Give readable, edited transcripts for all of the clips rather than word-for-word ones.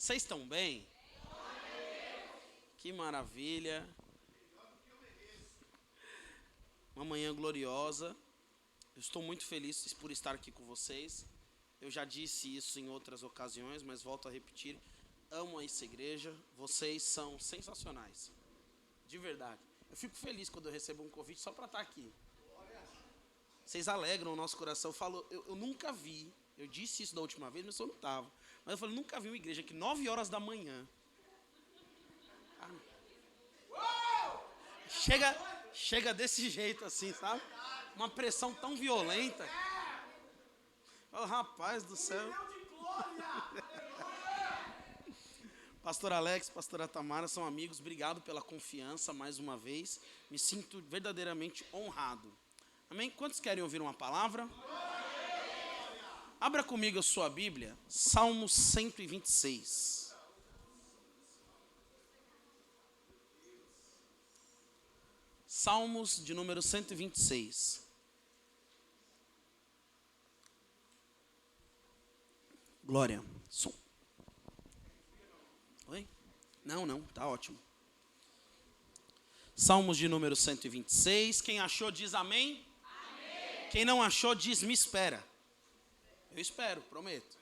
Vocês estão bem? Que maravilha. Uma manhã gloriosa. Eu estou muito feliz por estar aqui com vocês. Eu já disse isso em outras ocasiões, mas volto a repetir. Amo essa igreja. Vocês são sensacionais. De verdade. Eu fico feliz quando eu recebo um convite só para estar aqui. Vocês alegram o nosso coração. Eu nunca vi, eu disse isso da última vez, mas eu não estava. Mas eu falei, nunca vi uma igreja que 9 horas da manhã. Chega desse jeito assim, sabe? Uma pressão tão violenta. Oh, rapaz do céu. Pastor Alex, pastora Tamara são amigos. Obrigado pela confiança mais uma vez. Me sinto verdadeiramente honrado. Amém? Quantos querem ouvir uma palavra? Abra comigo a sua Bíblia, Salmo 126. Salmos de número 126. Glória. Som. Oi? Não, tá ótimo. Salmos de número 126. Quem achou diz amém. Amém. Quem não achou diz me espera. Eu espero, prometo.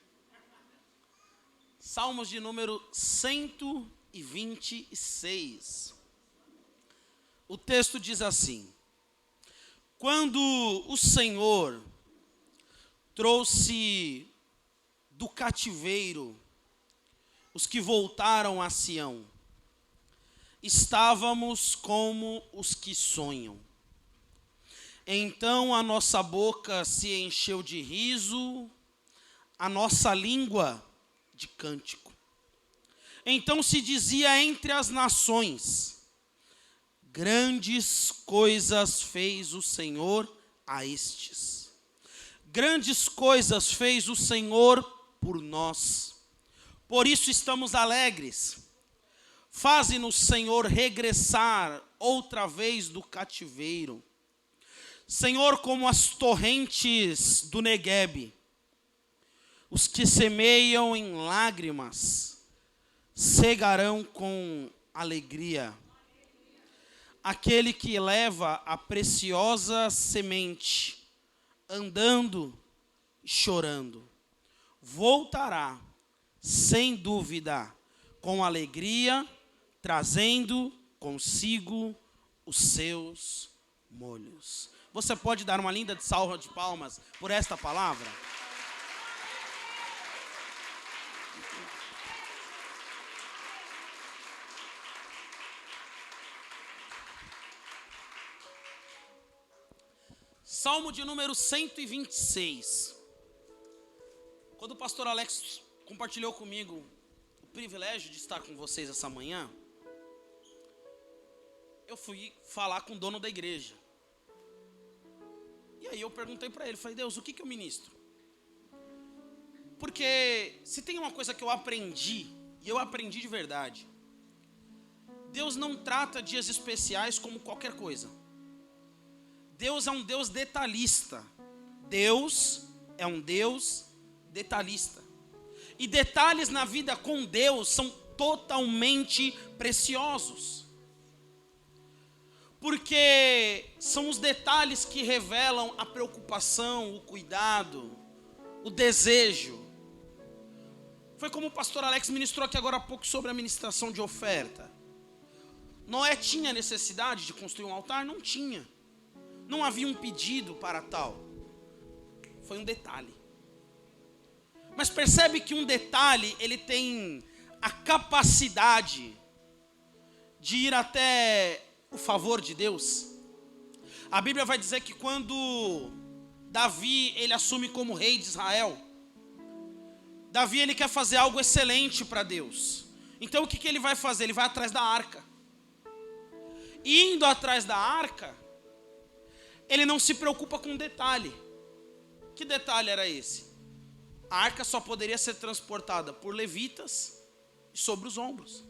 Salmos de número 126. O texto diz assim: quando o Senhor trouxe do cativeiro os que voltaram a Sião, estávamos como os que sonham. Então a nossa boca se encheu de riso, a nossa língua de cântico. Então se dizia entre as nações: grandes coisas fez o Senhor a estes. Grandes coisas fez o Senhor por nós. Por isso estamos alegres. Faze-nos, Senhor, regressar outra vez do cativeiro. Senhor, como as torrentes do Neguebe, os que semeiam em lágrimas cegarão com alegria. Aquele que leva a preciosa semente, andando e chorando, voltará, sem dúvida, com alegria, trazendo consigo os seus molhos. Você pode dar uma linda salva de palmas por esta palavra? Salmo de número 126. Quando o pastor Alex compartilhou comigo o privilégio de estar com vocês essa manhã, eu fui falar com o dono da igreja. E aí eu perguntei para ele, falei, Deus, o que eu ministro? Porque se tem uma coisa que eu aprendi, e eu aprendi de verdade, Deus não trata dias especiais como qualquer coisa. Deus é um Deus detalhista. Deus é um Deus detalhista. E detalhes na vida com Deus são totalmente preciosos. Porque são os detalhes que revelam a preocupação, o cuidado, o desejo. Foi como o pastor Alex ministrou aqui agora há pouco sobre a ministração de oferta. Noé tinha necessidade de construir um altar? Não tinha. Não havia um pedido para tal. Foi um detalhe. Mas percebe que um detalhe, ele tem a capacidade de ir até o favor de Deus. A Bíblia vai dizer que quando Davi, ele assume como rei de Israel, Davi, ele quer fazer algo excelente para Deus. Então o que ele vai fazer? Ele vai atrás da arca. Indo atrás da arca, ele não se preocupa com um detalhe. Que detalhe era esse? A arca só poderia ser transportada por levitas e sobre os ombros.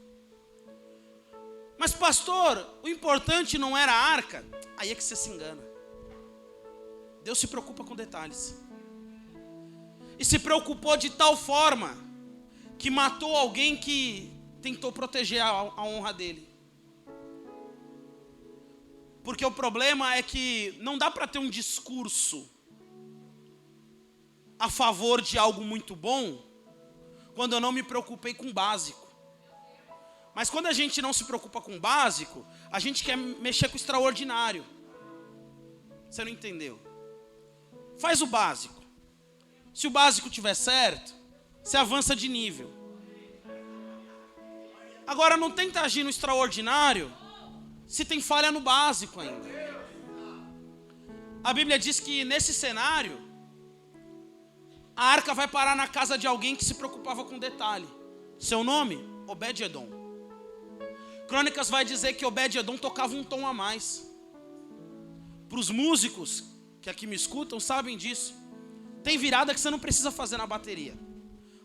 Mas pastor, o importante não era a arca. Aí é que você se engana. Deus se preocupa com detalhes. E se preocupou de tal forma que matou alguém que tentou proteger a honra dele. Porque o problema é que não dá para ter um discurso a favor de algo muito bom quando eu não me preocupei com o básico. Mas quando a gente não se preocupa com o básico, a gente quer mexer com o extraordinário. Você não entendeu? Faz o básico. Se o básico estiver certo, você avança de nível. Agora não tenta agir no extraordinário se tem falha no básico ainda. A Bíblia diz que nesse cenário, a arca vai parar na casa de alguém que se preocupava com detalhe. Seu nome? Obed-Edom. Crônicas vai dizer que Obed-Edom tocava um tom a mais. Para os músicos que aqui me escutam, sabem disso. Tem virada que você não precisa fazer na bateria,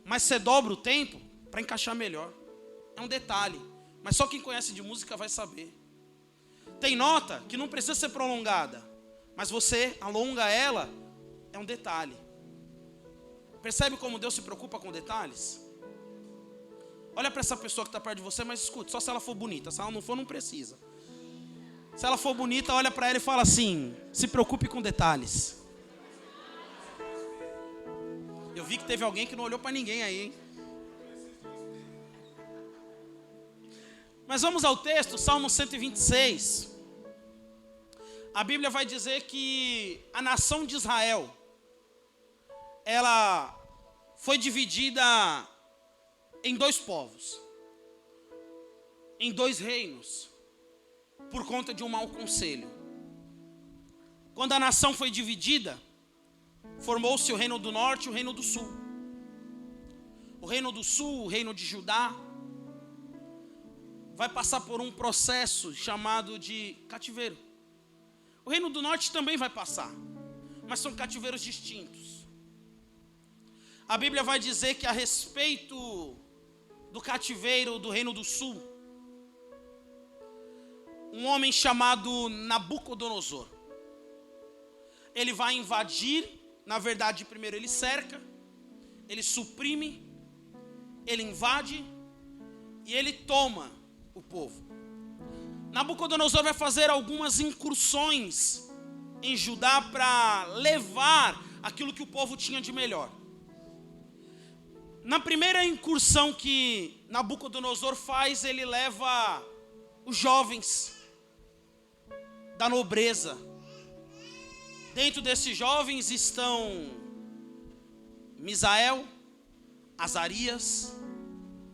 mas você dobra o tempo para encaixar melhor. É um detalhe, mas só quem conhece de música vai saber. Tem nota que não precisa ser prolongada, mas você alonga ela, é um detalhe. Percebe como Deus se preocupa com detalhes? Olha para essa pessoa que está perto de você, mas escute, só se ela for bonita. Se ela não for, não precisa. Se ela for bonita, olha para ela e fala assim: se preocupe com detalhes. Eu vi que teve alguém que não olhou para ninguém aí, hein? Mas vamos ao texto, Salmo 126. A Bíblia vai dizer que a nação de Israel, ela foi dividida em dois povos, em dois reinos, por conta de um mau conselho. Quando a nação foi dividida, formou-se o reino do norte e o reino do sul. O reino do sul, o reino de Judá, vai passar por um processo chamado de cativeiro. O reino do norte também vai passar, mas são cativeiros distintos. A Bíblia vai dizer que a respeito do cativeiro do reino do sul, um homem chamado Nabucodonosor, ele vai invadir. Na verdade, primeiro ele cerca, ele suprime, ele invade e ele toma o povo. Nabucodonosor vai fazer algumas incursões em Judá para levar aquilo que o povo tinha de melhor. Na primeira incursão que Nabucodonosor faz, ele leva os jovens da nobreza. Dentro desses jovens estão Misael, Azarias,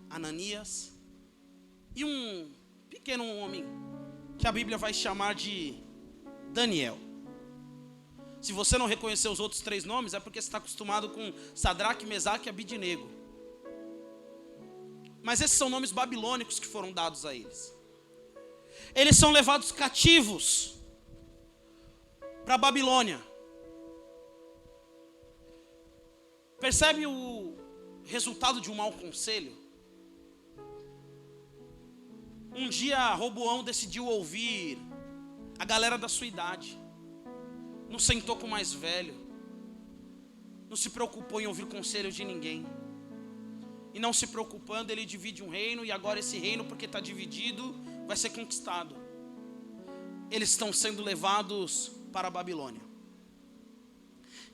Ananias e um pequeno homem que a Bíblia vai chamar de Daniel. Se você não reconhecer os outros três nomes, é porque você está acostumado com Sadraque, Mesaque e Abidnego. Mas esses são nomes babilônicos que foram dados a eles. Eles são levados cativos para a Babilônia. Percebe o resultado de um mau conselho? Um dia Roboão decidiu ouvir a galera da sua idade. Não sentou com o mais velho. Não se preocupou em ouvir conselho de ninguém. E não se preocupando, ele divide um reino. E agora esse reino, porque está dividido, vai ser conquistado. Eles estão sendo levados para a Babilônia.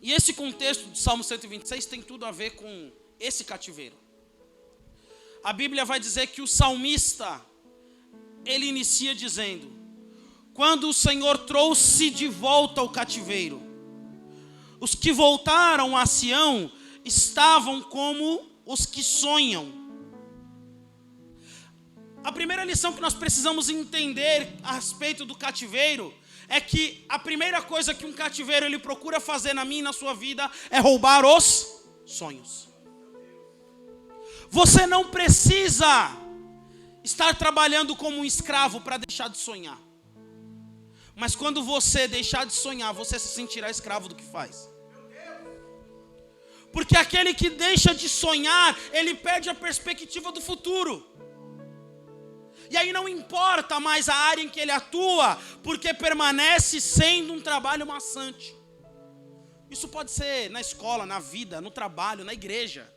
E esse contexto do Salmo 126 tem tudo a ver com esse cativeiro. A Bíblia vai dizer que o salmista, ele inicia dizendo: quando o Senhor trouxe de volta o cativeiro, os que voltaram a Sião estavam como os que sonham. A primeira lição que nós precisamos entender a respeito do cativeiro é que a primeira coisa que um cativeiro ele procura fazer na minha e na sua vida é roubar os sonhos. Você não precisa estar trabalhando como um escravo para deixar de sonhar. Mas quando você deixar de sonhar, você se sentirá escravo do que faz. Porque aquele que deixa de sonhar, ele perde a perspectiva do futuro. E aí não importa mais a área em que ele atua, porque permanece sendo um trabalho maçante. Isso pode ser na escola, na vida, no trabalho, na igreja.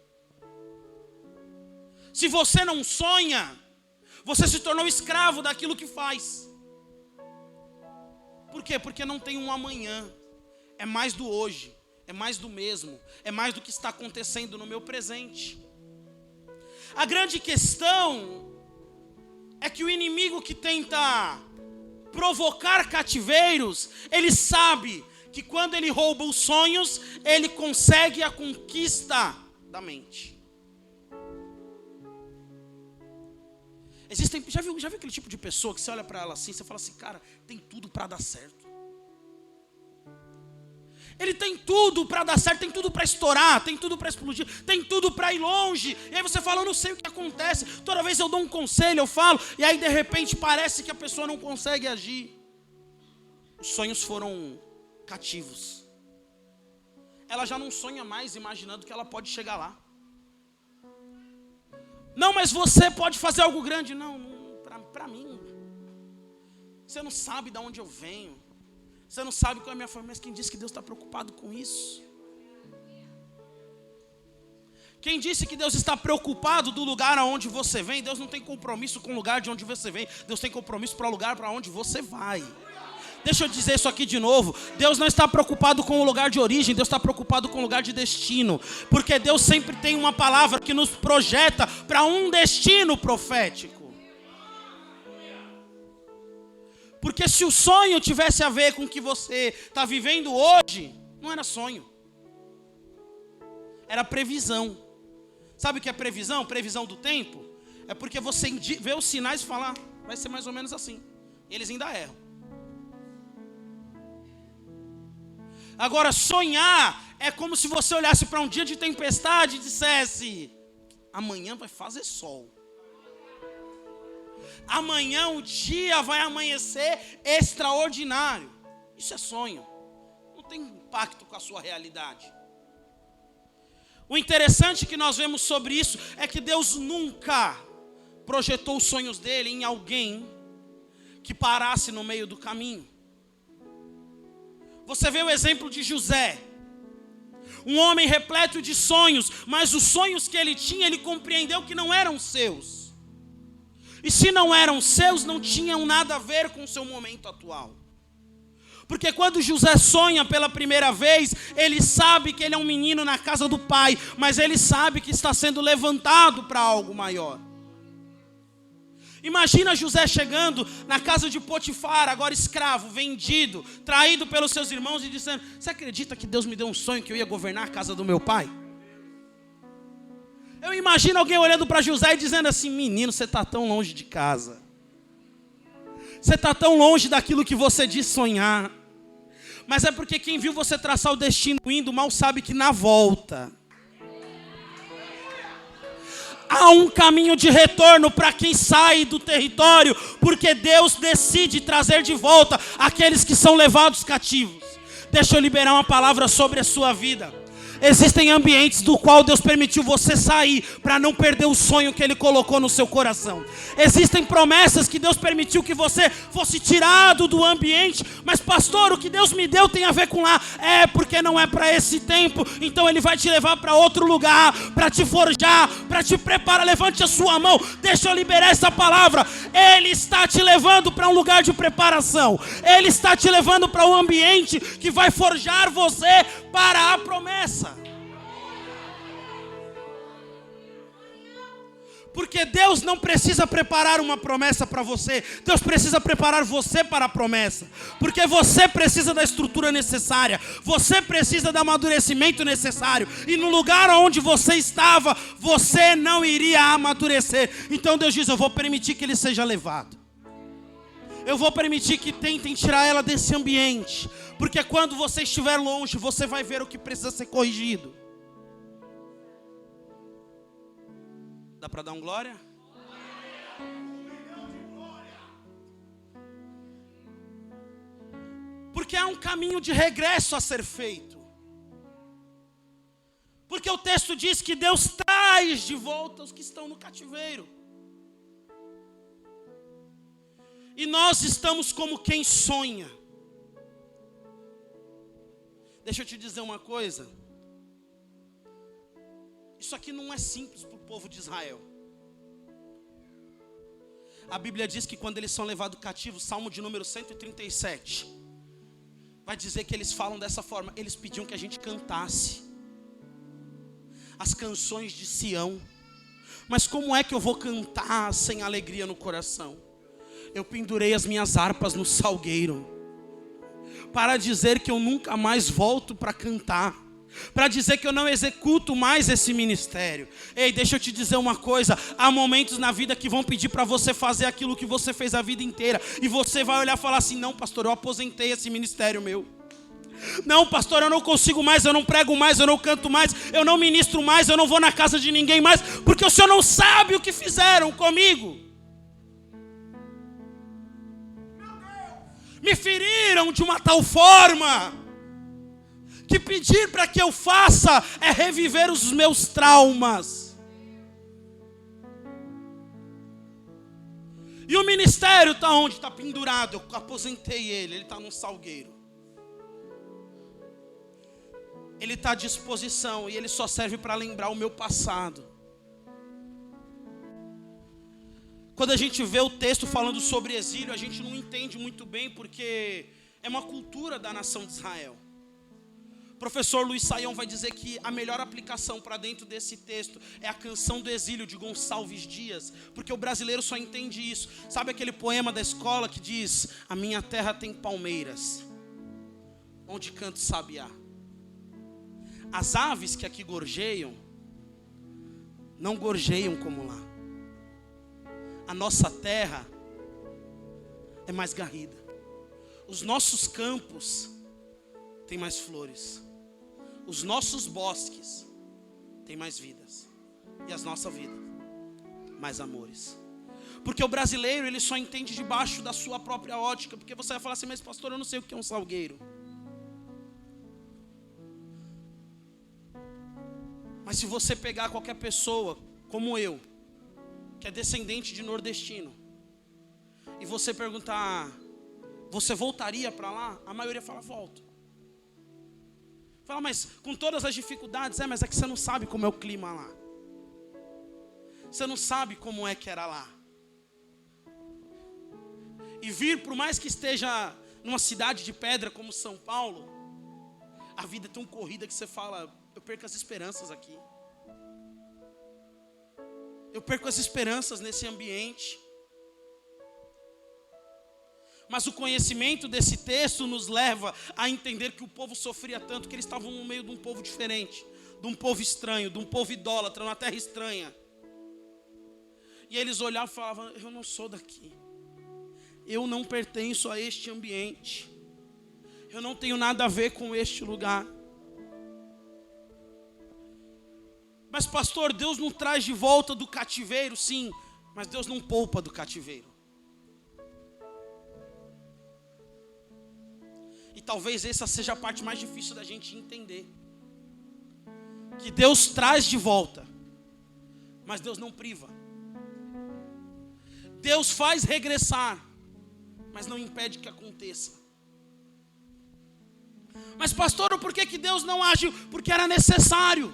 Se você não sonha, você se tornou escravo daquilo que faz. Por quê? Porque não tem um amanhã. É mais do hoje, é mais do mesmo, é mais do que está acontecendo no meu presente. A grande questão é que o inimigo que tenta provocar cativeiros, ele sabe que quando ele rouba os sonhos, ele consegue a conquista da mente. Já viu aquele tipo de pessoa que você olha para ela assim, você fala assim, cara, tem tudo para dar certo. Ele tem tudo para dar certo, tem tudo para estourar, tem tudo para explodir, tem tudo para ir longe. E aí você fala, eu não sei o que acontece. Toda vez eu dou um conselho, eu falo, e aí de repente parece que a pessoa não consegue agir. Os sonhos foram cativos. Ela já não sonha mais imaginando que ela pode chegar lá. Não, mas você pode fazer algo grande. Não, para mim. Você não sabe de onde eu venho. Você não sabe qual é a minha família. Mas quem disse que Deus está preocupado com isso? Quem disse que Deus está preocupado do lugar aonde você vem? Deus não tem compromisso com o lugar de onde você vem. Deus tem compromisso para o lugar para onde você vai. Deixa eu dizer isso aqui de novo. Deus não está preocupado com o lugar de origem. Deus está preocupado com o lugar de destino. Porque Deus sempre tem uma palavra que nos projeta para um destino profético. Porque se o sonho tivesse a ver com o que você está vivendo hoje, não era sonho. Era previsão. Sabe o que é previsão? Previsão do tempo? É porque você vê os sinais e fala, vai ser mais ou menos assim. Eles ainda erram. Agora, sonhar é como se você olhasse para um dia de tempestade e dissesse, amanhã vai fazer sol. Amanhã o dia vai amanhecer extraordinário. Isso é sonho. Não tem impacto com a sua realidade. O interessante que nós vemos sobre isso é que Deus nunca projetou os sonhos dele em alguém que parasse no meio do caminho. Você vê o exemplo de José. Um homem repleto de sonhos, mas os sonhos que ele tinha, ele compreendeu que não eram seus. E se não eram seus, não tinham nada a ver com o seu momento atual. Porque quando José sonha pela primeira vez, ele sabe que ele é um menino na casa do pai, mas ele sabe que está sendo levantado para algo maior. Imagina José chegando na casa de Potifar, agora escravo, vendido, traído pelos seus irmãos e dizendo, você acredita que Deus me deu um sonho que eu ia governar a casa do meu pai? Eu imagino alguém olhando para José e dizendo assim, menino, você está tão longe de casa. Você está tão longe daquilo que você diz sonhar. Mas é porque quem viu você traçar o destino indo, mal sabe que na volta há um caminho de retorno para quem sai do território, porque Deus decide trazer de volta aqueles que são levados cativos. Deixa eu liberar uma palavra sobre a sua vida. Existem ambientes do qual Deus permitiu você sair para não perder o sonho que Ele colocou no seu coração. Existem promessas que Deus permitiu que você fosse tirado do ambiente. Mas pastor, o que Deus me deu tem a ver com lá. É porque não é para esse tempo. Então Ele vai te levar para outro lugar, para te forjar, para te preparar. Levante a sua mão, deixa eu liberar essa palavra. Ele está te levando para um lugar de preparação. Ele está te levando para um ambiente que vai forjar você para a promessa. Porque Deus não precisa preparar uma promessa para você. Deus precisa preparar você para a promessa. Porque você precisa da estrutura necessária. Você precisa do amadurecimento necessário. E no lugar onde você estava, você não iria amadurecer. Então Deus diz, eu vou permitir que ele seja levado. Eu vou permitir que tentem tirar ela desse ambiente. Porque quando você estiver longe, você vai ver o que precisa ser corrigido. Dá para dar um glória? Porque há um caminho de regresso a ser feito. Porque o texto diz que Deus traz de volta os que estão no cativeiro. E nós estamos como quem sonha. Deixa eu te dizer uma coisa. Isso aqui não é simples para o povo de Israel. A Bíblia diz que quando eles são levados cativos, Salmo de número 137, vai dizer que eles falam dessa forma. Eles pediam que a gente cantasse as canções de Sião. Mas como é que eu vou cantar sem alegria no coração? Eu pendurei as minhas harpas no salgueiro, para dizer que eu nunca mais volto para cantar, para dizer que eu não executo mais esse ministério. Ei, deixa eu te dizer uma coisa. Há momentos na vida que vão pedir para você fazer aquilo que você fez a vida inteira, e você vai olhar e falar assim: não, pastor, eu aposentei esse ministério meu. Não, pastor, eu não consigo mais, eu não prego mais, eu não canto mais, eu não ministro mais, eu não vou na casa de ninguém mais, porque o senhor não sabe o que fizeram comigo. Me feriram de uma tal forma que pedir para que eu faça é reviver os meus traumas. E o ministério está onde? Está pendurado. Eu aposentei ele está num salgueiro. Ele está à disposição e ele só serve para lembrar o meu passado. Quando a gente vê o texto falando sobre exílio, a gente não entende muito bem, porque é uma cultura da nação de Israel. O professor Luiz Saião vai dizer que a melhor aplicação para dentro desse texto é a canção do exílio de Gonçalves Dias, porque o brasileiro só entende isso. Sabe aquele poema da escola que diz: a minha terra tem palmeiras, onde canta o sabiá. As aves que aqui gorjeiam, não gorjeiam como lá. A nossa terra é mais garrida. Os nossos campos têm mais flores. Os nossos bosques têm mais vidas. E a nossa vida, mais amores. Porque o brasileiro, ele só entende debaixo da sua própria ótica. Porque você vai falar assim: mas pastor, eu não sei o que é um salgueiro. Mas se você pegar qualquer pessoa, como eu, que é descendente de nordestino, e você perguntar: você voltaria para lá? A maioria fala: volto. Fala: mas com todas as dificuldades. Mas é que você não sabe como é o clima lá. Você não sabe como é que era lá. E vir, por mais que esteja numa cidade de pedra como São Paulo, a vida é tão corrida que você fala: eu perco as esperanças aqui. Eu perco as esperanças nesse ambiente. Mas o conhecimento desse texto nos leva a entender que o povo sofria tanto, que eles estavam no meio de um povo diferente, de um povo estranho, de um povo idólatra, numa terra estranha. E eles olhavam e falavam: eu não sou daqui. Eu não pertenço a este ambiente. Eu não tenho nada a ver com este lugar. Mas pastor, Deus não traz de volta do cativeiro? Sim, mas Deus não poupa do cativeiro. E talvez essa seja a parte mais difícil da gente entender. Que Deus traz de volta, mas Deus não priva. Deus faz regressar, mas não impede que aconteça. Mas pastor, por que Deus não agiu? Porque era necessário.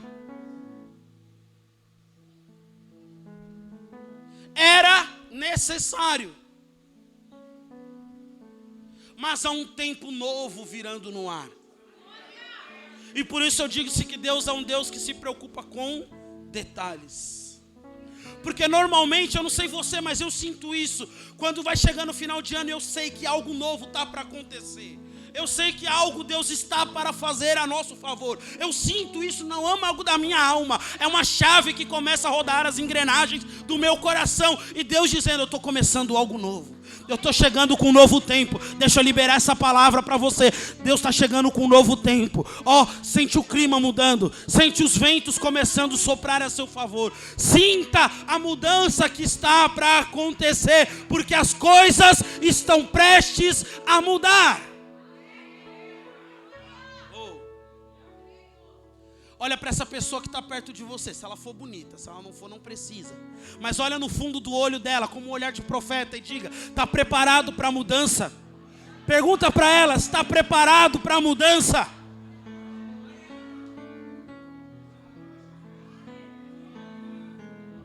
Era necessário. Mas há um tempo novo virando no ar. E por isso eu digo que Deus é um Deus que se preocupa com detalhes. Porque normalmente, eu não sei você, mas eu sinto isso. Quando vai chegando o final de ano, eu sei que algo novo está para acontecer. Eu sei que algo Deus está para fazer a nosso favor. Eu sinto isso no âmago da minha alma. É uma chave que começa a rodar as engrenagens do meu coração. E Deus dizendo: eu estou começando algo novo. Eu estou chegando com um novo tempo. Deixa eu liberar essa palavra para você. Deus está chegando com um novo tempo. Sente o clima mudando. Sente os ventos começando a soprar a seu favor. Sinta a mudança que está para acontecer. Porque as coisas estão prestes a mudar. Olha para essa pessoa que está perto de você. Se ela for bonita, se ela não for, não precisa. Mas olha no fundo do olho dela, como um olhar de profeta, e diga: está preparado para a mudança? Pergunta para ela: está preparado para a mudança?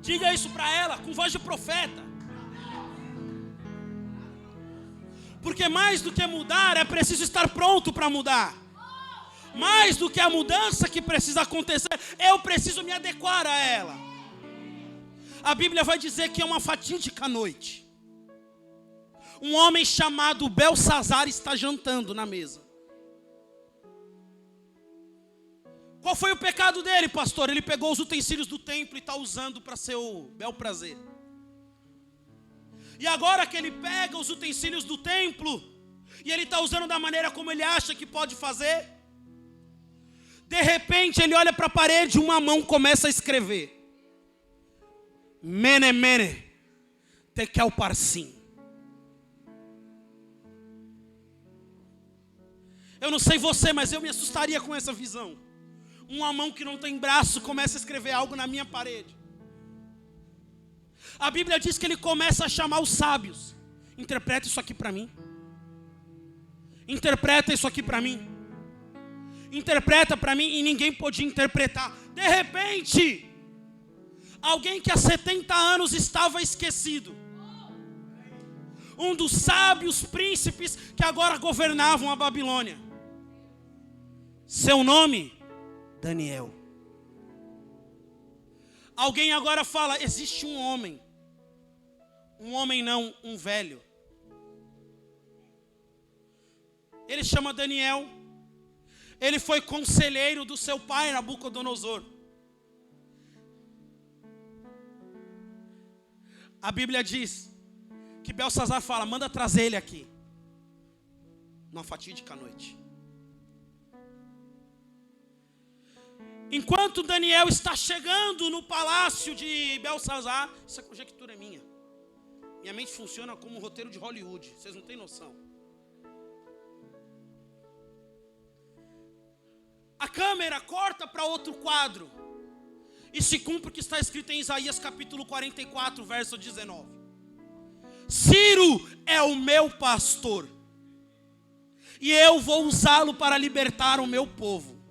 Diga isso para ela com voz de profeta. Porque mais do que mudar, é preciso estar pronto para mudar. Mais do que a mudança que precisa acontecer, eu preciso me adequar a ela. A Bíblia vai dizer que é uma fatídica noite. Um homem chamado Belsazar está jantando na mesa. Qual foi o pecado dele, pastor? Ele pegou os utensílios do templo e está usando para seu bel prazer. E agora que ele pega os utensílios do templo e ele está usando da maneira como ele acha que pode fazer, de repente ele olha para a parede e uma mão começa a escrever: Mene, mene, tekel parsim. Eu não sei você, mas eu me assustaria com essa visão. Uma mão que não tem braço começa a escrever algo na minha parede. A Bíblia diz que ele começa a chamar os sábios. Interpreta isso aqui para mim. Interpreta isso aqui para mim. Interpreta para mim, e ninguém podia interpretar. De repente, alguém que há 70 anos estava esquecido, um dos sábios príncipes que agora governavam a Babilônia, seu nome, Daniel. Alguém agora fala: existe um homem não, um velho. Ele chama Daniel. Ele foi conselheiro do seu pai, Nabucodonosor. A Bíblia diz que Belsazar fala: manda trazer ele aqui, numa fatídica noite. Enquanto Daniel está chegando no palácio de Belsazar, essa conjectura é minha. Minha mente funciona como um roteiro de Hollywood, vocês não têm noção. A câmera corta para outro quadro e se cumpre o que está escrito em Isaías capítulo 44, verso 19. Ciro é o meu pastor e eu vou usá-lo para libertar o meu povo.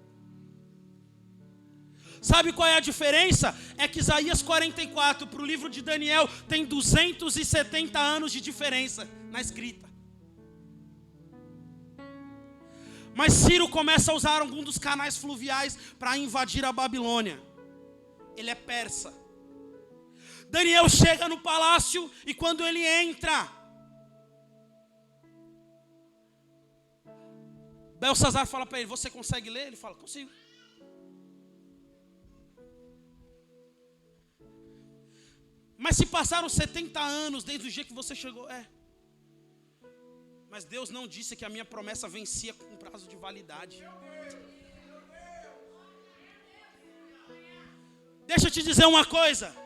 Sabe qual é a diferença? É que Isaías 44 para o livro de Daniel tem 270 anos de diferença na escrita. Mas Ciro começa a usar algum dos canais fluviais para invadir a Babilônia. Ele é persa. Daniel chega no palácio e quando ele entra, Belsazar fala para ele: você consegue ler? Ele fala: consigo. Mas se passaram 70 anos desde o dia que você chegou. Mas Deus não disse que a minha promessa vencia com prazo de validade. Deixa eu te dizer uma coisa.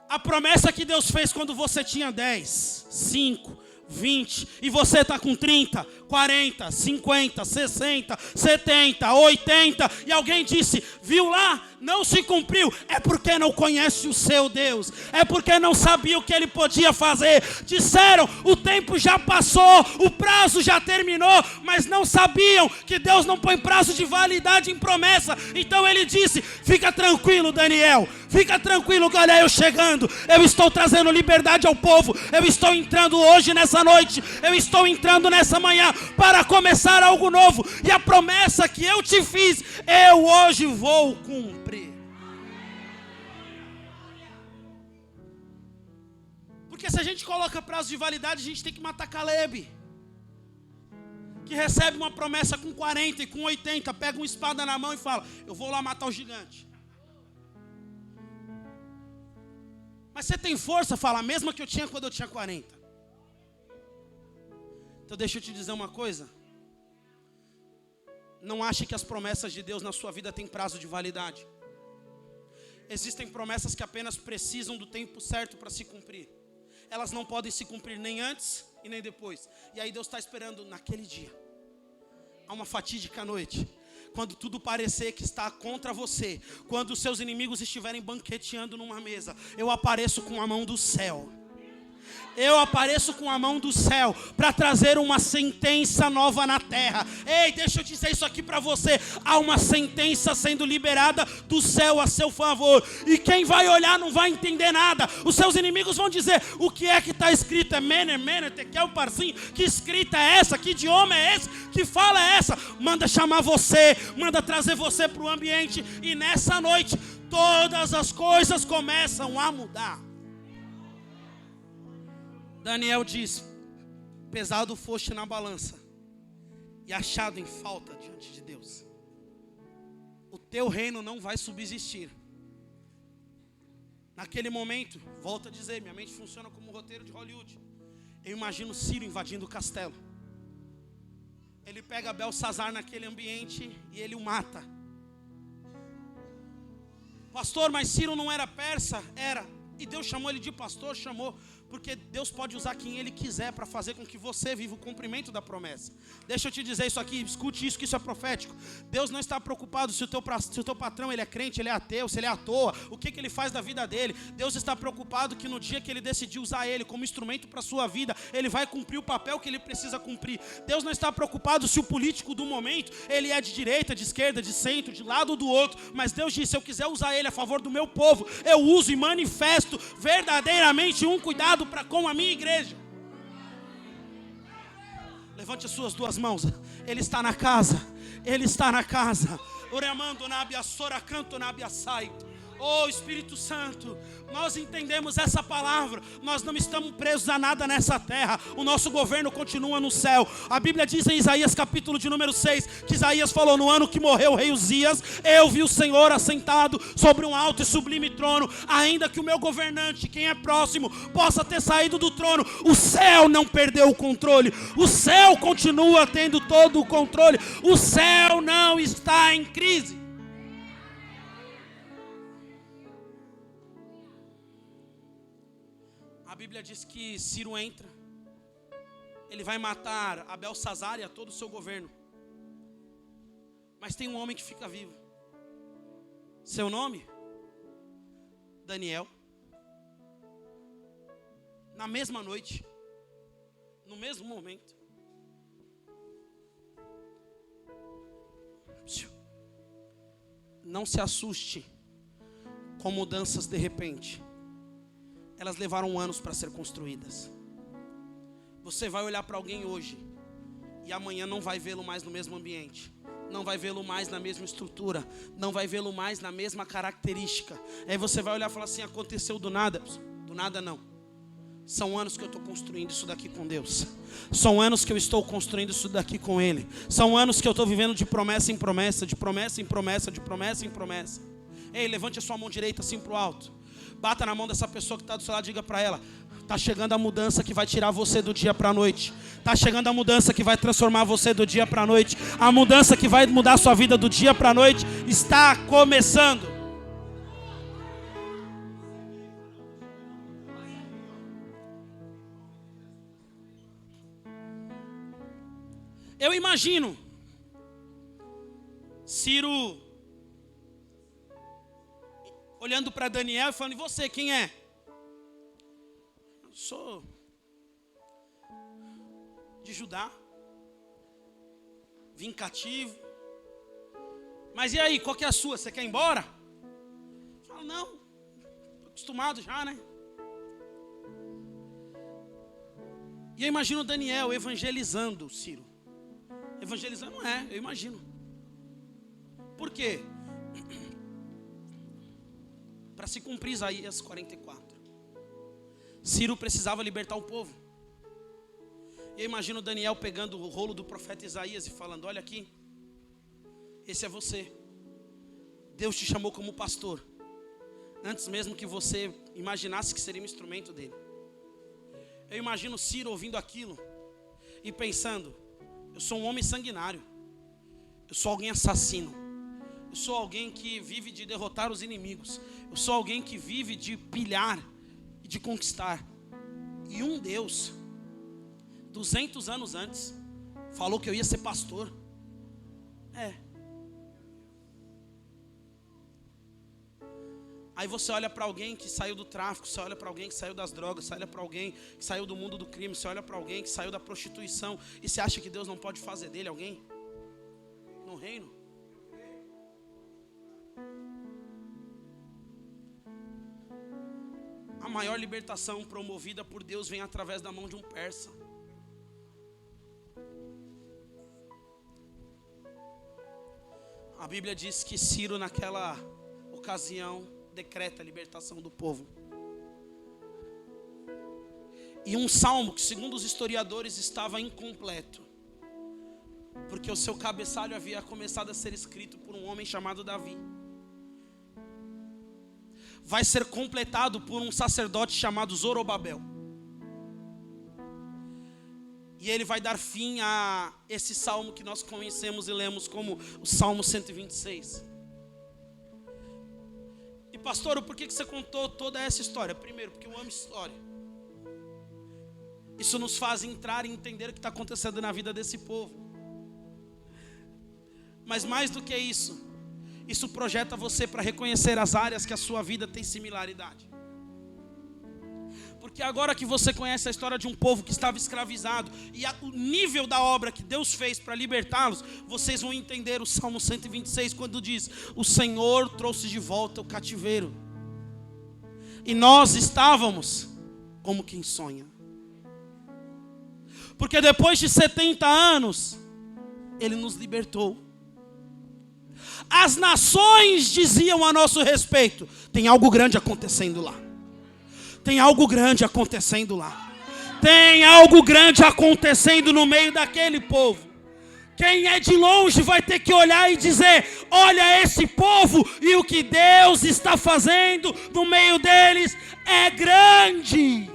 A promessa que Deus fez quando você tinha 10, 5, 20, e você está com 30, 40, 50, 60, 70, 80, e alguém disse: viu lá, não se cumpriu. É porque não conhece o seu Deus, é porque não sabia o que ele podia fazer. Disseram: o tempo já passou, o prazo já terminou, mas não sabiam que Deus não põe prazo de validade em promessa. Então ele disse: fica tranquilo, Daniel, fica tranquilo que olha eu chegando, eu estou trazendo liberdade ao povo, eu estou entrando hoje nessa noite, eu estou entrando nessa manhã para começar algo novo, e a promessa que eu te fiz, eu hoje vou cumprir. Porque se a gente coloca prazo de validade, a gente tem que matar Caleb, que recebe uma promessa com 40 e com 80, pega uma espada na mão e fala: eu vou lá matar o gigante. Mas você tem força? Fala: a mesma que eu tinha quando eu tinha 40. Então deixa eu te dizer uma coisa. Não ache que as promessas de Deus na sua vida têm prazo de validade. Existem promessas que apenas precisam do tempo certo para se cumprir. Elas não podem se cumprir nem antes e nem depois. E aí Deus está esperando naquele dia, a uma fatídica noite, quando tudo parecer que está contra você, quando os seus inimigos estiverem banqueteando numa mesa, eu apareço com a mão do céu. Eu apareço com a mão do céu para trazer uma sentença nova na terra. Ei, deixa eu dizer isso aqui para você. Há uma sentença sendo liberada do céu a seu favor. E quem vai olhar não vai entender nada. Os seus inimigos vão dizer: o que é que está escrito? É Mener, Tekel, Parsim. Que escrita é essa? Que idioma é esse? Que fala é essa? Manda chamar você, manda trazer você para o ambiente. E nessa noite, todas as coisas começam a mudar. Daniel diz: pesado foste na balança e achado em falta diante de Deus. O teu reino não vai subsistir. Naquele momento, volto a dizer, minha mente funciona como um roteiro de Hollywood. Eu imagino Ciro invadindo o castelo. Ele pega Belsazar naquele ambiente e ele o mata. Pastor, mas Ciro não era persa? Era. E Deus chamou ele de pastor? Chamou. Porque Deus pode usar quem Ele quiser para fazer com que você viva o cumprimento da promessa. Deixa eu te dizer isso aqui, escute isso, que isso é profético. Deus não está preocupado se o teu patrão ele é crente, ele é ateu, se ele é à toa, o que ele faz da vida dele. Deus está preocupado que no dia que Ele decidir usar ele como instrumento para a sua vida, ele vai cumprir o papel que ele precisa cumprir. Deus não está preocupado se o político do momento, ele é de direita, de esquerda, de centro, de lado ou do outro. Mas Deus disse: se eu quiser usar ele a favor do meu povo, eu uso e manifesto verdadeiramente um cuidado para com a minha igreja. Levante as suas duas mãos. Ele está na casa. Ele está na casa. Oremando nabia sora canto nabia saito. Oh Espírito Santo, nós entendemos essa palavra. Nós não estamos presos a nada nessa terra. O nosso governo continua no céu. A Bíblia diz em Isaías capítulo de número 6, que Isaías falou: no ano que morreu o rei Uzias, eu vi o Senhor assentado sobre um alto e sublime trono. Ainda que o meu governante, quem é próximo, possa ter saído do trono, o céu não perdeu o controle. O céu continua tendo todo o controle. O céu não está em crise. A Bíblia diz que Ciro entra, ele vai matar a Belsazar e a todo o seu governo. Mas tem um homem que fica vivo. Seu nome? Daniel. Na mesma noite, no mesmo momento, não se assuste com mudanças de repente. Elas levaram anos para ser construídas. Você vai olhar para alguém hoje e amanhã não vai vê-lo mais no mesmo ambiente, não vai vê-lo mais na mesma estrutura, não vai vê-lo mais na mesma característica. Aí você vai olhar e falar assim: aconteceu do nada. Do nada não. São anos que eu estou construindo isso daqui com Deus. São anos que eu estou construindo isso daqui com Ele. São anos que eu estou vivendo de promessa em promessa, de promessa em promessa, de promessa em promessa. Ei, levante a sua mão direita assim para o alto. Bata na mão dessa pessoa que está do seu lado, diga para ela: está chegando a mudança que vai tirar você do dia para a noite. Está chegando a mudança que vai transformar você do dia para a noite. A mudança que vai mudar a sua vida do dia para a noite está começando. Eu imagino Ciro olhando para Daniel e falando: e você, quem é? Eu sou de Judá, vim cativo. Mas e aí, qual que é a sua? Você quer ir embora? Eu falo: não, estou acostumado já, né? E eu imagino Daniel evangelizando Ciro. Evangelizando não é, eu imagino. Por quê? Para se cumprir Isaías 44. Ciro precisava libertar o povo. Eu imagino Daniel pegando o rolo do profeta Isaías e falando: olha aqui, esse é você. Deus te chamou como pastor, antes mesmo que você imaginasse que seria um instrumento dele. Eu imagino Ciro ouvindo aquilo e pensando: eu sou um homem sanguinário, eu sou alguém assassino, eu sou alguém que vive de derrotar os inimigos, eu sou alguém que vive de pilhar e de conquistar. E um Deus, 200 anos antes, falou que eu ia ser pastor. Aí você olha para alguém que saiu do tráfico, você olha para alguém que saiu das drogas, você olha para alguém que saiu do mundo do crime, você olha para alguém que saiu da prostituição, e você acha que Deus não pode fazer dele alguém no reino? A maior libertação promovida por Deus vem através da mão de um persa. A Bíblia diz que Ciro, naquela ocasião, decreta a libertação do povo. E um salmo que, segundo os historiadores, estava incompleto, porque o seu cabeçalho havia começado a ser escrito por um homem chamado Davi, vai ser completado por um sacerdote chamado Zorobabel. E ele vai dar fim a esse salmo que nós conhecemos e lemos como o Salmo 126. E pastor, por que você contou toda essa história? Primeiro, porque eu amo história. Isso nos faz entrar e entender o que está acontecendo na vida desse povo. Mas mais do que isso, isso projeta você para reconhecer as áreas que a sua vida tem similaridade. Porque agora que você conhece a história de um povo que estava escravizado e o nível da obra que Deus fez para libertá-los, vocês vão entender o Salmo 126 quando diz: o Senhor trouxe de volta o cativeiro, e nós estávamos como quem sonha. Porque depois de 70 anos, Ele nos libertou. As nações diziam a nosso respeito: tem algo grande acontecendo lá. Tem algo grande acontecendo lá. Tem algo grande acontecendo no meio daquele povo. Quem é de longe vai ter que olhar e dizer: olha esse povo, e o que Deus está fazendo no meio deles é grande.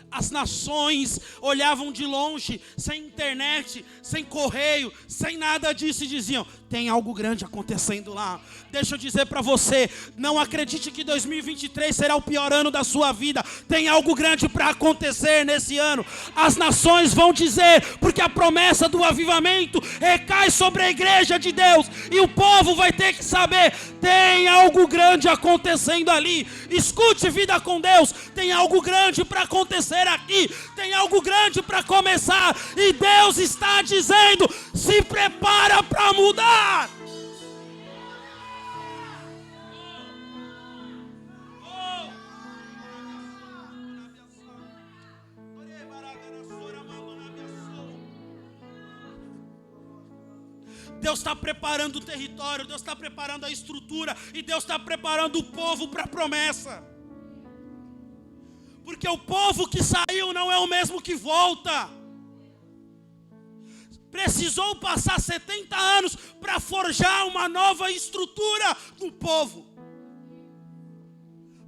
As nações olhavam de longe, sem internet, sem correio, sem nada disso, e diziam: tem algo grande acontecendo lá. Deixa eu dizer para você, não acredite que 2023 será o pior ano da sua vida. Tem algo grande para acontecer nesse ano. As nações vão dizer, porque a promessa do avivamento recai sobre a igreja de Deus, e o povo vai ter que saber: tem algo grande acontecendo ali. Escute, vida com Deus, tem algo grande para acontecer aqui, tem algo grande para começar, e Deus está dizendo: se prepara para mudar. Deus está preparando o território, Deus está preparando a estrutura, e Deus está preparando o povo para a promessa. Porque o povo que saiu não é o mesmo que volta. Precisou passar 70 anos para forjar uma nova estrutura no povo.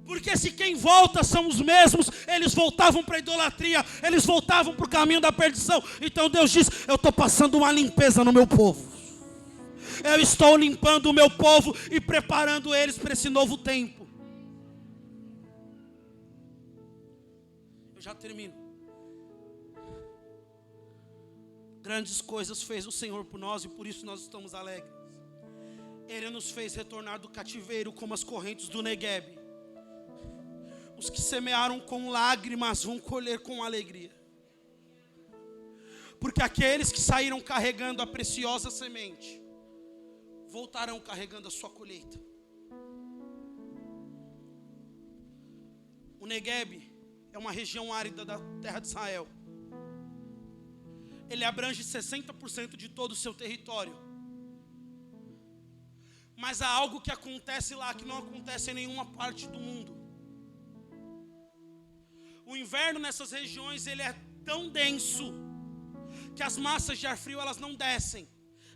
Porque se quem volta são os mesmos, eles voltavam para a idolatria, eles voltavam para o caminho da perdição. Então Deus diz: eu estou passando uma limpeza no meu povo. Eu estou limpando o meu povo e preparando eles para esse novo tempo. Eu já termino. Grandes coisas fez o Senhor por nós, e por isso nós estamos alegres. Ele nos fez retornar do cativeiro como as correntes do Negueb. Os que semearam com lágrimas vão colher com alegria. Porque aqueles que saíram carregando a preciosa semente voltarão carregando a sua colheita. O Negueb é uma região árida da terra de Israel. Ele abrange 60% de todo o seu território. Mas há algo que acontece lá que não acontece em nenhuma parte do mundo. O inverno nessas regiões ele é tão denso que as massas de ar frio elas não descem.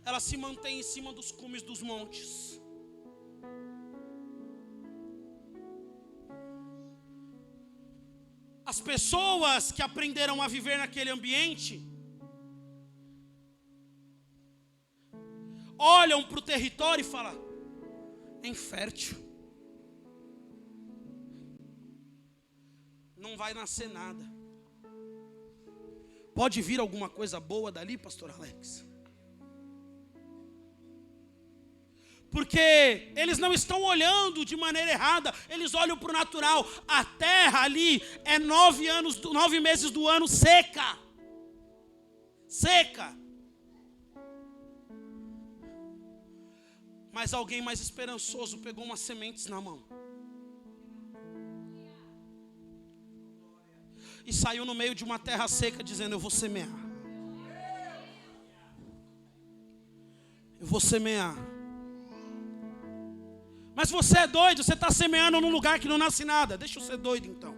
Elas se mantêm em cima dos cumes dos montes. As pessoas que aprenderam a viver naquele ambiente olham para o território e falam: é infértil, não vai nascer nada. Pode vir alguma coisa boa dali, pastor Alex? Porque eles não estão olhando de maneira errada, eles olham para o natural. A terra ali é 9 meses do ano seca. Seca. Mas alguém mais esperançoso pegou umas sementes na mão e saiu no meio de uma terra seca dizendo: eu vou semear. Eu vou semear. Mas você é doido, você está semeando num lugar que não nasce nada. Deixa eu ser doido então.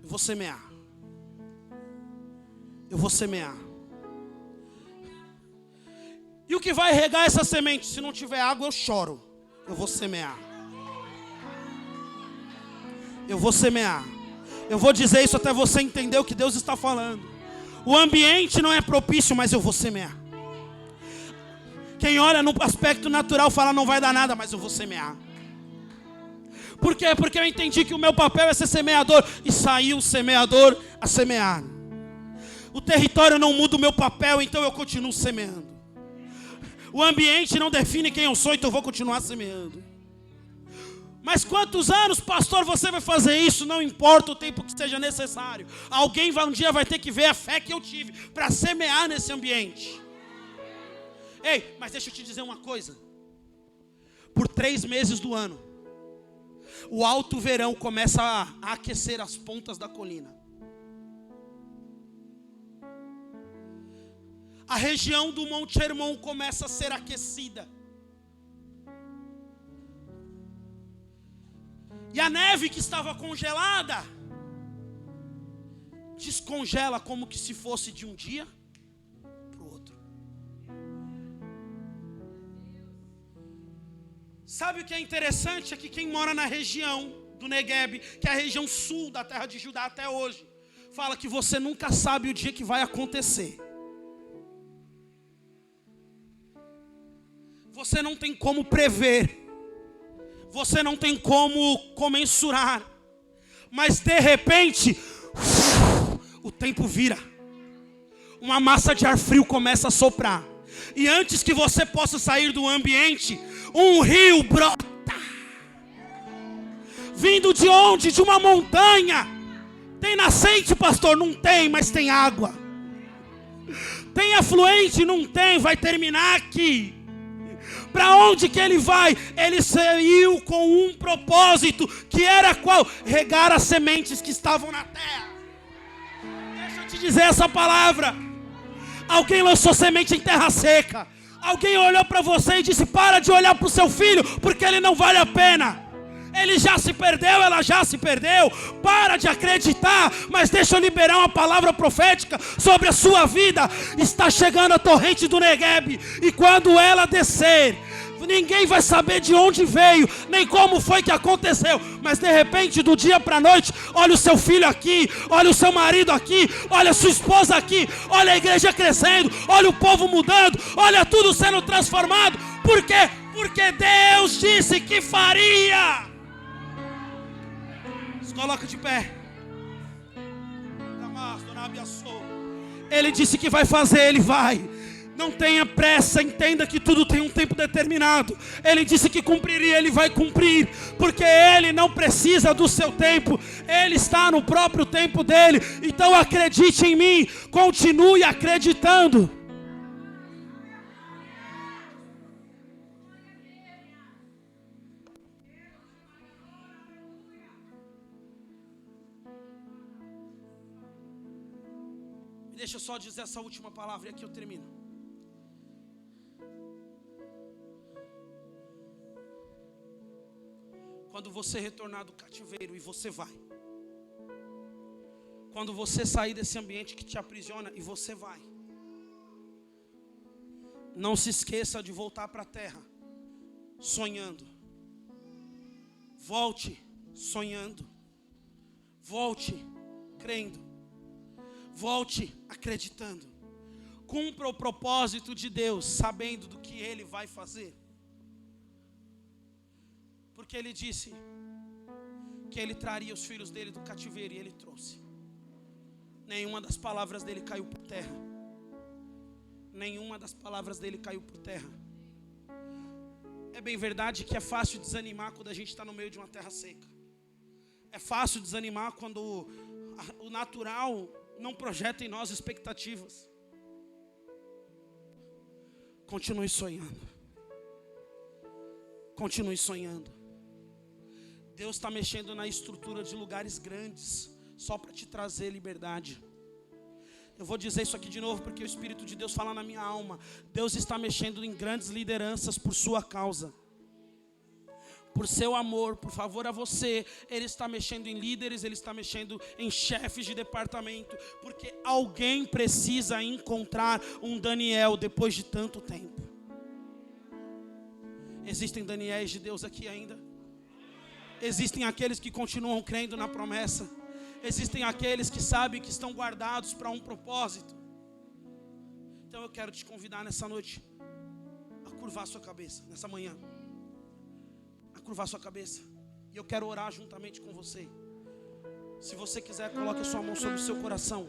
Eu vou semear. Eu vou semear. E o que vai regar essa semente? Se não tiver água, eu choro. Eu vou semear. Eu vou semear. Eu vou dizer isso até você entender o que Deus está falando. O ambiente não é propício, mas eu vou semear. Quem olha no aspecto natural fala: não vai dar nada, mas eu vou semear. Por quê? Porque eu entendi que o meu papel é ser semeador. E saiu o semeador a semear. O território não muda o meu papel, então eu continuo semeando. O ambiente não define quem eu sou, então eu vou continuar semeando. Mas quantos anos, pastor, você vai fazer isso? Não importa o tempo que seja necessário. Alguém um dia vai ter que ver a fé que eu tive para semear nesse ambiente. Ei, mas deixa eu te dizer uma coisa. Por 3 meses do ano, o alto verão começa a aquecer as pontas da colina. A região do Monte Hermon começa a ser aquecida. E a neve que estava congelada descongela como que se fosse de um dia para o outro. Sabe o que é interessante? É que quem mora na região do Negueb, que é a região sul da terra de Judá até hoje, fala que você nunca sabe o dia que vai acontecer. Você não tem como prever. Você não tem como comensurar. Mas de repente, o tempo vira. Uma massa de ar frio começa a soprar. E antes que você possa sair do ambiente, um rio brota. Vindo de onde? De uma montanha. Tem nascente, pastor? Não tem, mas tem água. Tem afluente? Não tem, vai terminar aqui. Para onde que ele vai? Ele saiu com um propósito, que era qual? Regar as sementes que estavam na terra. Deixa eu te dizer essa palavra. Alguém lançou semente em terra seca. Alguém olhou para você e disse: para de olhar para o seu filho, porque ele não vale a pena. Ele já se perdeu, ela já se perdeu. Para de acreditar, mas deixa eu liberar uma palavra profética sobre a sua vida. Está chegando a torrente do Negueb, e quando ela descer, ninguém vai saber de onde veio, nem como foi que aconteceu. Mas de repente, do dia para a noite, olha o seu filho aqui, olha o seu marido aqui, olha a sua esposa aqui, olha a igreja crescendo, olha o povo mudando, olha tudo sendo transformado. Por quê? Porque Deus disse que faria. Coloca de pé. Ele disse que vai fazer, ele vai. Não tenha pressa, entenda que tudo tem um tempo determinado. Ele disse que cumpriria, ele vai cumprir. Porque ele não precisa do seu tempo, ele está no próprio tempo dele. Então acredite em mim, continue acreditando. Deixa eu só dizer essa última palavra e aqui eu termino. Quando você retornar do cativeiro, e você vai. Quando você sair desse ambiente que te aprisiona, e você vai. Não se esqueça de voltar para a terra, sonhando. Volte sonhando. Volte crendo. Volte acreditando. Cumpra o propósito de Deus, sabendo do que Ele vai fazer. Porque Ele disse que Ele traria os filhos dele do cativeiro, e Ele trouxe. Nenhuma das palavras dele caiu por terra. Nenhuma das palavras dele caiu por terra. É bem verdade que é fácil desanimar quando a gente está no meio de uma terra seca. É fácil desanimar quando o natural não projeta em nós expectativas. Continue sonhando. Continue sonhando. Deus está mexendo na estrutura de lugares grandes, só para te trazer liberdade. Eu vou dizer isso aqui de novo, porque o Espírito de Deus fala na minha alma. Deus está mexendo em grandes lideranças por sua causa. Por seu amor, por favor a você. Ele está mexendo em líderes, Ele está mexendo em chefes de departamento. Porque alguém precisa encontrar um Daniel depois de tanto tempo. Existem Daniéis de Deus aqui ainda? Existem aqueles que continuam crendo na promessa. Existem aqueles que sabem que estão guardados para um propósito. Então eu quero te convidar nessa noite a curvar sua cabeça, nessa manhã. A curvar sua cabeça. E eu quero orar juntamente com você. Se você quiser, coloque a sua mão sobre o seu coração.